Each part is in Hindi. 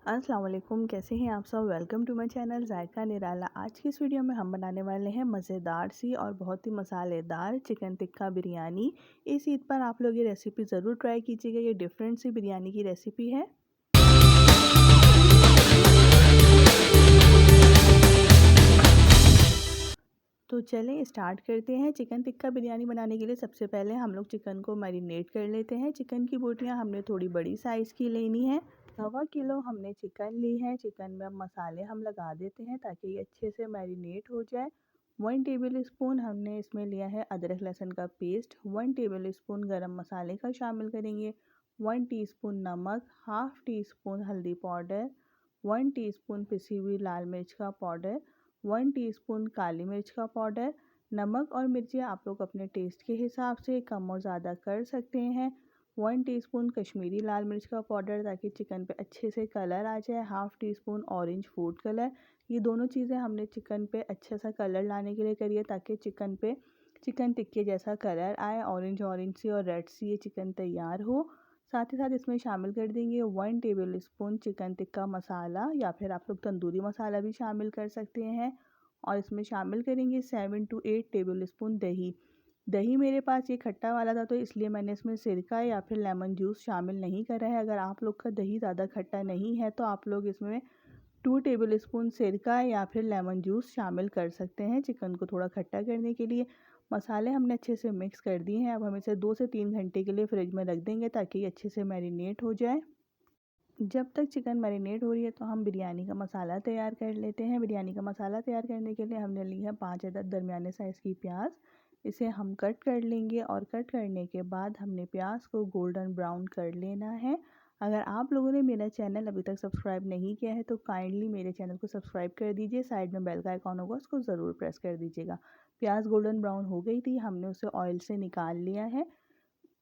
अस्सलाम वालेकुम, कैसे हैं आप सब। वेलकम टू माय चैनल जायका निराला। आज की इस वीडियो में हम बनाने वाले हैं मज़ेदार सी और बहुत ही मसालेदार चिकन टिक्का बिरयानी। इस ईद पर आप लोग ये रेसिपी ज़रूर ट्राई कीजिएगा। ये डिफरेंट सी बिरयानी की रेसिपी है। तो चलें स्टार्ट करते हैं। चिकन टिक्का बिरयानी बनाने के लिए सबसे पहले हम लोग चिकन को मैरिनेट कर लेते हैं। चिकन की बोटियां हमने थोड़ी बड़ी साइज़ की लेनी है। 1.25 किलो हमने चिकन ली है। चिकन में अब मसाले हम लगा देते हैं ताकि ये अच्छे से मैरिनेट हो जाए। 1 टेबल स्पून हमने इसमें लिया है अदरक लहसुन का पेस्ट। 1 टेबल स्पून गरम मसाले का शामिल करेंगे। 1 टीस्पून नमक, हाफ़ टी स्पून हल्दी पाउडर, 1 टीस्पून पिसी हुई लाल मिर्च का पाउडर, 1 टीस्पून काली मिर्च का पाउडर। नमक और मिर्ची आप लोग अपने टेस्ट के हिसाब से कम और ज़्यादा कर सकते हैं। 1 टीस्पून कश्मीरी लाल मिर्च का पाउडर ताकि चिकन पे अच्छे से कलर आ जाए। Half tea spoon orange food colour. ये दोनों चीज़ें हमने चिकन पे अच्छा सा कलर लाने के लिए करी है ताकि चिकन पे चिकन टिक्के जैसा कलर आए, ऑरेंज ऑरेंज सी और रेड सी ये चिकन तैयार हो। साथ ही साथ इसमें शामिल कर देंगे 1 table spoon chicken tikka masala, या फिर आप लोग तंदूरी मसाला भी शामिल कर सकते हैं। और इसमें शामिल करेंगे 7 to 8 टेबल स्पून दही। दही मेरे पास ये खट्टा वाला था तो इसलिए मैंने इसमें सिरका या फिर लेमन जूस शामिल नहीं करा है। अगर आप लोग का दही ज़्यादा खट्टा नहीं है तो आप लोग इसमें 2 टेबल स्पून सिरका या फिर लेमन जूस शामिल कर सकते हैं चिकन को थोड़ा खट्टा करने के लिए। मसाले हमने अच्छे से मिक्स कर दिए हैं। अब हम इसे 2 से 3 घंटे के लिए फ्रिज में रख देंगे ताकि ये अच्छे से मैरिनेट हो जाए। जब तक चिकन मैरिनेट हो रही है तो हम बिरयानी का मसाला तैयार कर लेते हैं। बिरयानी का मसाला तैयार करने के लिए हमने ली है 5 अदद दरमियाने साइज़ की प्याज। इसे हम कट कर लेंगे और कट करने के बाद हमने प्याज को गोल्डन ब्राउन कर लेना है। अगर आप लोगों ने मेरा चैनल अभी तक सब्सक्राइब नहीं किया है तो काइंडली मेरे चैनल को सब्सक्राइब कर दीजिए। साइड में बेल का आइकॉन होगा, उसको ज़रूर प्रेस कर दीजिएगा। प्याज गोल्डन ब्राउन हो गई थी, हमने उसे ऑयल से निकाल लिया है।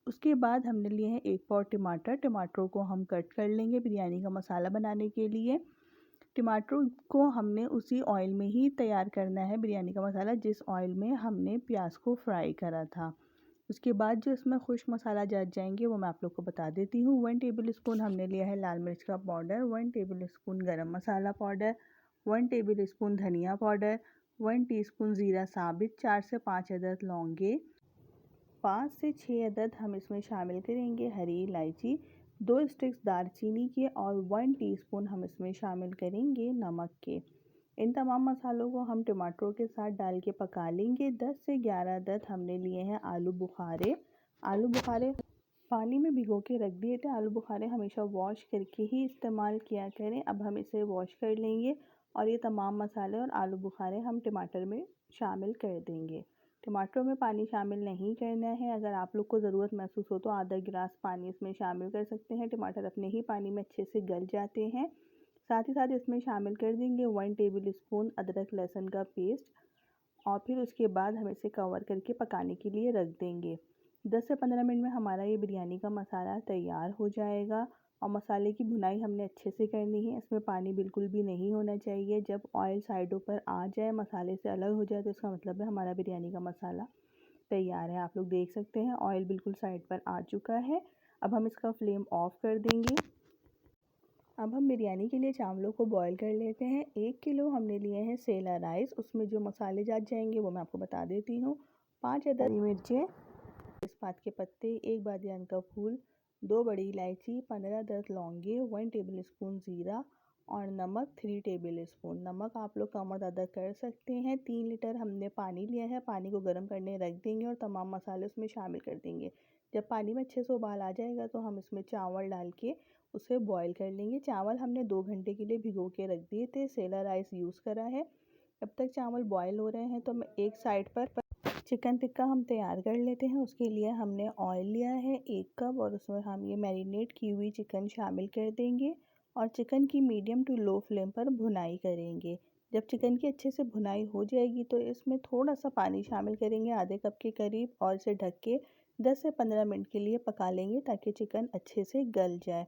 उसके बाद हमने लिए हैं 1 पाव टमाटर। टमाटरों को हम कट कर लेंगे बिरयानी का मसाला बनाने के लिए। टमाटरों को हमने उसी ऑयल में ही तैयार करना है बिरयानी का मसाला जिस ऑयल में हमने प्याज को फ्राई करा था। उसके बाद जो इसमें खुश्क मसाला जच जाएंगे वो मैं आप लोग को बता देती हूँ। 1 टेबल स्पून हमने लिया है लाल मिर्च का पाउडर, 1 टेबल स्पून गरम मसाला पाउडर, 1 टेबल स्पून धनिया पाउडर, 1 टीस्पून ज़ीरा साबित, 4 से 5 अदद लौंगे, 5 से 6 अदद हम इसमें शामिल करेंगे हरी इलायची, 2 स्टिक्स दालचीनी के और 1 टीस्पून हम इसमें शामिल करेंगे नमक के। इन तमाम मसालों को हम टमाटरों के साथ डाल के पका लेंगे। 10 से 11 अदद हमने लिए हैं आलू बुखारे। आलू बुखारे पानी में भिगो के रख दिए थे। आलू बुखारे हमेशा वॉश करके ही इस्तेमाल किया करें। अब हम इसे वॉश कर लेंगे और ये तमाम मसाले और आलू बुखारे हम टमाटर में शामिल कर देंगे। टमाटरों में पानी शामिल नहीं करना है। अगर आप लोग को ज़रूरत महसूस हो तो आधा गिलास पानी इसमें शामिल कर सकते हैं। टमाटर अपने ही पानी में अच्छे से गल जाते हैं। साथ ही साथ इसमें शामिल कर देंगे 1 टेबल स्पून अदरक लहसुन का पेस्ट और फिर उसके बाद हम इसे कवर करके पकाने के लिए रख देंगे। 10 से 15 मिनट में हमारा ये बिरयानी का मसाला तैयार हो जाएगा। और मसाले की भुनाई हमने अच्छे से करनी है। इसमें पानी बिल्कुल भी नहीं होना चाहिए। जब ऑयल साइडों पर आ जाए, मसाले से अलग हो जाए, तो इसका मतलब है हमारा बिरयानी का मसाला तैयार है। आप लोग देख सकते हैं ऑयल बिल्कुल साइड पर आ चुका है। अब हम इसका फ्लेम ऑफ कर देंगे। अब हम बिरयानी के लिए चावलों को बॉईल कर लेते हैं। 1 किलो हमने लिए हैं सेला राइस। उसमें जो मसाले जात जाएंगे वो मैं आपको बता देती हूँ। 5 अदद हरी मिर्चें, तेजपात के पत्ते, 1 बादियान का फूल, 2 बड़ी इलायची, 15-10 लौंगे, 1 टेबल स्पून ज़ीरा और नमक 3 टेबल स्पून। नमक आप लोग कम और ज़्यादा कर सकते हैं। 3 लीटर हमने पानी लिया है। पानी को गर्म करने रख देंगे और तमाम मसाले उसमें शामिल कर देंगे। जब पानी में अच्छे से उबाल आ जाएगा तो हम इसमें चावल डाल के उसे बॉईल कर लेंगे। चावल हमने 2 घंटे के लिए भिगो के रख दिए थे। सेला राइस यूज़ करा है। जब तक चावल बॉयल हो रहे हैं तो मैं एक साइड पर चिकन टिक्का हम तैयार कर लेते हैं। उसके लिए हमने ऑयल लिया है 1 कप और उसमें हम ये मैरिनेट की हुई चिकन शामिल कर देंगे और चिकन की मीडियम टू लो फ्लेम पर भुनाई करेंगे। जब चिकन की अच्छे से भुनाई हो जाएगी तो इसमें थोड़ा सा पानी शामिल करेंगे, आधे कप के करीब, और इसे ढक के 10 से 15 मिनट के लिए पका लेंगे ताकि चिकन अच्छे से गल जाए।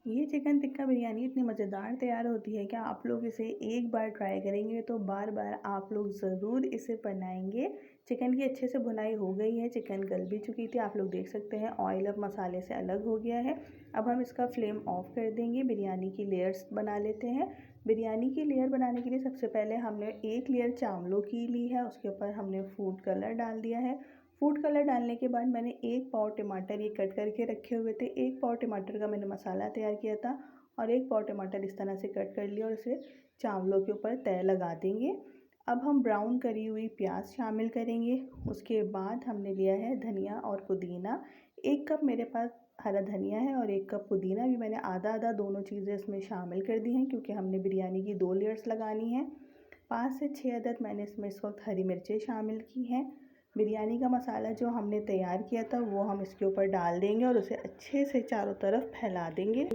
ये चिकन टिक्का बिरयानी इतनी मज़ेदार तैयार होती है कि आप लोग इसे एक बार ट्राई करेंगे तो बार बार आप लोग ज़रूर इसे बनाएंगे। चिकन की अच्छे से भुनाई हो गई है, चिकन गल भी चुकी थी, आप लोग देख सकते हैं ऑयल अब मसाले से अलग हो गया है। अब हम इसका फ्लेम ऑफ कर देंगे, बिरयानी की लेयर्स बना लेते हैं। बिरयानी की लेयर बनाने के लिए सबसे पहले हमने एक लेयर चावलों की ली है, उसके ऊपर हमने फूड कलर डाल दिया है। फूड कलर डालने के बाद मैंने 1 पाव टमाटर ये कट करके रखे हुए थे, 1 पाव टमाटर का मैंने मसाला तैयार किया था और 1 पाव टमाटर इस तरह से कट कर लिया और इसे चावलों के ऊपर तय लगा देंगे। अब हम ब्राउन करी हुई प्याज शामिल करेंगे। उसके बाद हमने लिया है धनिया और पुदीना, 1 कप मेरे पास हरा धनिया है और 1 कप पुदीना भी मैंने आधा आधा दोनों चीज़ें इसमें शामिल कर दी हैं क्योंकि हमने बिरयानी की 2 लेयर्स लगानी है। 5 से 6 अदद मैंने इसमें इस वक्त हरी मिर्चें शामिल की हैं। बिरयानी का मसाला जो हमने तैयार किया था वो हम इसके ऊपर डाल देंगे और उसे अच्छे से चारों तरफ फैला देंगे।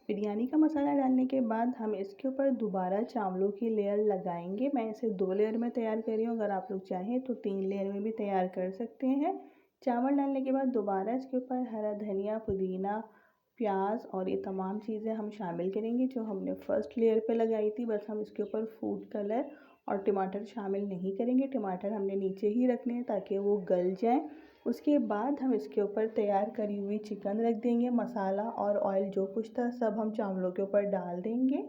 बिरयानी का मसाला डालने के बाद हम इसके ऊपर दोबारा चावलों की लेयर लगाएंगे। मैं इसे 2 लेयर में तैयार कर रही हूँ, अगर आप लोग चाहें तो 3 लेयर में भी तैयार कर सकते हैं। चावल डालने के बाद दोबारा इसके ऊपर हरा धनिया, पुदीना, प्याज और ये तमाम चीज़ें हम शामिल करेंगे जो हमने फर्स्ट लेयर पे लगाई थी। बस हम इसके ऊपर फूड कलर और टमाटर शामिल नहीं करेंगे, टमाटर हमने नीचे ही रखने हैं ताकि वो गल जाएँ। उसके बाद हम इसके ऊपर तैयार करी हुई चिकन रख देंगे, मसाला और ऑयल जो कुछ था सब हम चावलों के ऊपर डाल देंगे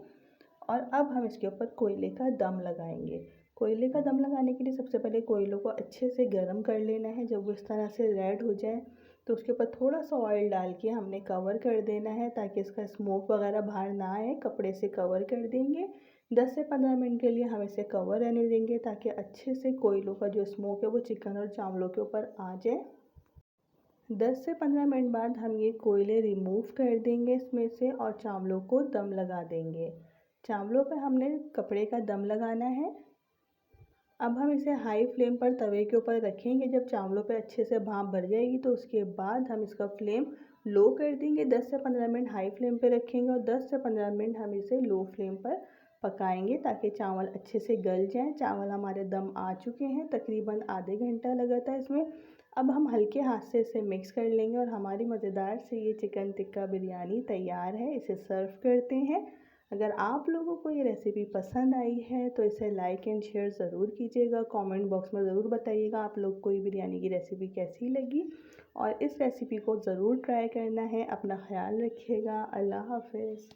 और अब हम इसके ऊपर कोयले का दम लगाएंगे। कोयले का दम लगाने के लिए सबसे पहले कोयलों को अच्छे से गर्म कर लेना है। जब वो इस तरह से रेड हो जाए तो उसके ऊपर थोड़ा सा ऑयल डाल के हमने कवर कर देना है ताकि इसका स्मोक वगैरह बाहर ना आए। कपड़े से कवर कर देंगे। 10 से 15 मिनट के लिए हम इसे कवर रहने देंगे ताकि अच्छे से कोयलों का जो स्मोक है वो चिकन और चावलों के ऊपर आ जाए। 10 से 15 मिनट बाद हम ये कोयले रिमूव कर देंगे इसमें से और चावलों को दम लगा देंगे। चावलों पर हमने कपड़े का दम लगाना है। अब हम इसे हाई फ्लेम पर तवे के ऊपर रखेंगे। जब चावलों पर अच्छे से भाप भर जाएगी तो उसके बाद हम इसका फ्लेम लो कर देंगे। 10 से 15 मिनट हाई फ्लेम पर रखेंगे और 10 से 15 मिनट हम इसे लो फ्लेम पर पकाएंगे ताकि चावल अच्छे से गल जाएं। चावल हमारे दम आ चुके हैं, तकरीबन आधे घंटा लगा था इसमें। अब हम हल्के हाथ से इसे मिक्स कर लेंगे और हमारी मज़ेदार से ये चिकन टिक्का बिरयानी तैयार है। इसे सर्व करते हैं। अगर आप लोगों को ये रेसिपी पसंद आई है तो इसे लाइक एंड शेयर ज़रूर कीजिएगा। कमेंट बॉक्स में ज़रूर बताइएगा आप लोग को ये बिरयानी की रेसिपी कैसी लगी और इस रेसिपी को ज़रूर ट्राई करना है। अपना ख्याल रखिएगा। अल्लाह हाफ़िज़।